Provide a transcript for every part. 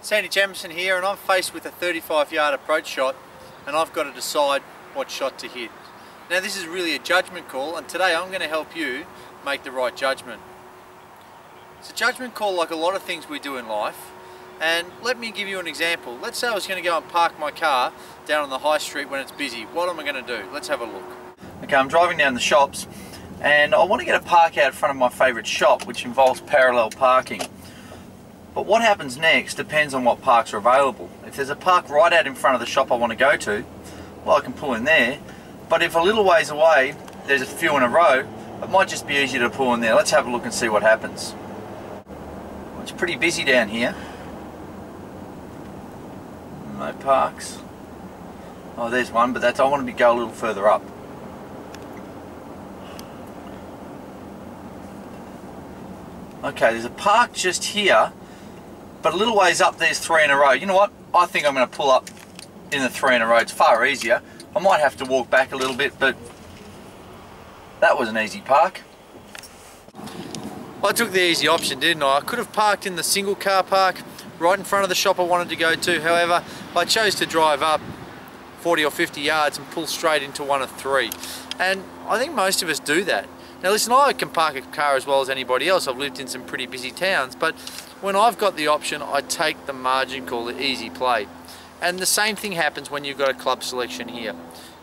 Sandy Jamieson here, and I'm faced with a 35-yard approach shot, and I've got to decide what shot to hit. Now this is really a judgment call, and today I'm going to help you make the right judgment. It's a judgment call like a lot of things we do in life, and let me give you an example. Let's say I was going to go and park my car down on the high street when it's busy. What am I going to do? Let's have a look. Okay, I'm driving down the shops and I want to get a park out in front of my favourite shop, which involves parallel parking. But what happens next depends on what parks are available. If there's a park right out in front of the shop I want to go to, well, I can pull in there. But if a little ways away there's a few in a row, it might just be easier to pull in there. Let's have a look and see what happens. Well, it's pretty busy down here. No parks. Oh, there's one, but I want to go a little further up. Okay, there's a park just here, but a little ways up there's three in a row. You know what? I think I'm going to pull up in the three in a row. It's far easier. I might have to walk back a little bit, but that was an easy park. I took the easy option, didn't I? I could have parked in the single car park right in front of the shop I wanted to go to. However, I chose to drive up 40 or 50 yards and pull straight into one of three. And I think most of us do that. Now listen, I can park a car as well as anybody else. I've lived in some pretty busy towns, but when I've got the option, I take the margin call, the easy play. And the same thing happens when you've got a club selection here.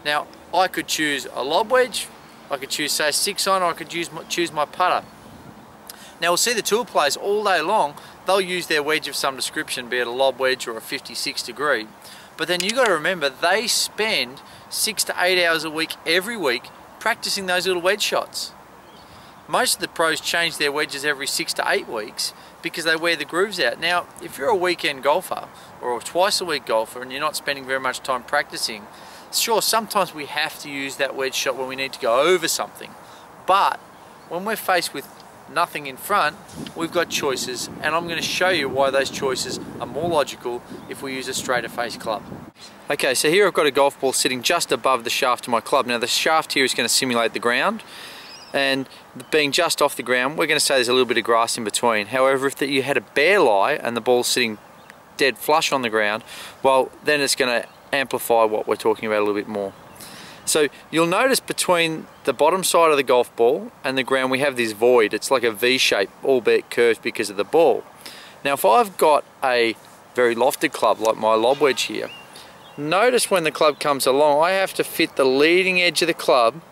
Now, I could choose a lob wedge, I could choose say a 6-iron, or I could choose my putter. Now we'll see the tour players all day long, they'll use their wedge of some description, be it a lob wedge or a 56 degree. But then you've got to remember, they spend 6 to 8 hours a week, every week, practicing those little wedge shots. Most of the pros change their wedges every 6 to 8 weeks because they wear the grooves out. Now, if you're a weekend golfer or a twice a week golfer and you're not spending very much time practicing, sure, sometimes we have to use that wedge shot when we need to go over something. But when we're faced with nothing in front, we've got choices, and I'm going to show you why those choices are more logical if we use a straighter face club. Okay, so here I've got a golf ball sitting just above the shaft of my club. Now the shaft here is going to simulate the ground, and being just off the ground, we're going to say there's a little bit of grass in between. However, if you had a bare lie and the ball's sitting dead flush on the ground, well, then it's going to amplify what we're talking about a little bit more. So you'll notice between the bottom side of the golf ball and the ground we have this void. It's like a V shape, albeit curved because of the ball. Now if I've got a very lofted club like my lob wedge here, notice when the club comes along, I have to fit the leading edge of the club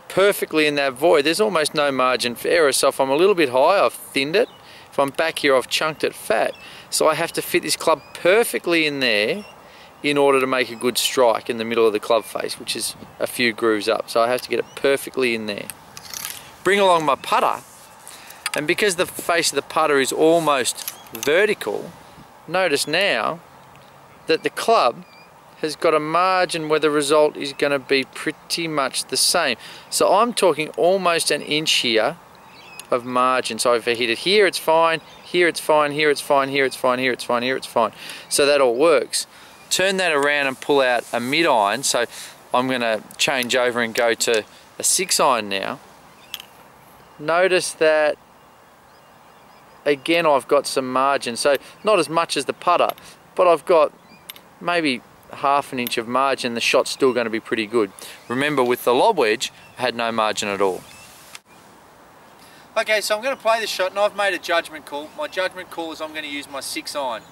perfectly in that void. There's almost no margin for error. So if I'm a little bit high, I've thinned it. If I'm back here, I've chunked it fat. So I have to fit this club perfectly in there in order to make a good strike in the middle of the club face, which is a few grooves up. So I have to get it perfectly in there. Bring along my putter, and because the face of the putter is almost vertical, notice now that the club has got a margin where the result is going to be pretty much the same. So I'm talking almost an inch here of margin. So if I hit it here, it's fine, here it's fine, here it's fine, here it's fine, here it's fine, here it's fine. So that all works. Turn that around and pull out a mid-iron. So I'm going to change over and go to a 6-iron now. Notice that again I've got some margin. So not as much as the putter, but I've got maybe half an inch of margin. The shot's still going to be pretty good. Remember, with the lob wedge, I had no margin at all. Okay, so I'm going to play this shot and I've made a judgment call. My judgment call is I'm going to use my 6-iron.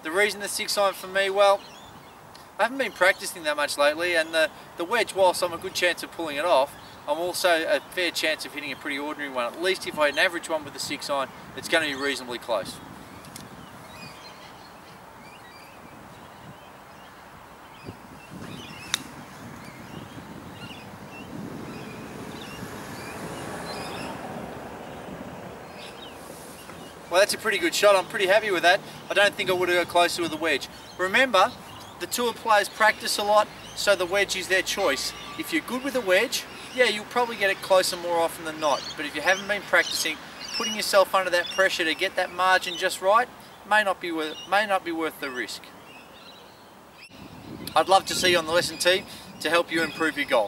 The reason the 6-iron for me, well, I haven't been practicing that much lately, and the wedge, whilst I'm a good chance of pulling it off, I'm also a fair chance of hitting a pretty ordinary one. At least if I had an average one with the 6-iron, it's going to be reasonably close. Well, that's a pretty good shot. I'm pretty happy with that. I don't think I would have got closer with the wedge. Remember, the tour players practice a lot, so the wedge is their choice. If you're good with a wedge, yeah, you'll probably get it closer more often than not. But if you haven't been practicing, putting yourself under that pressure to get that margin just right may not be worth the risk. I'd love to see you on the lesson team to help you improve your golf.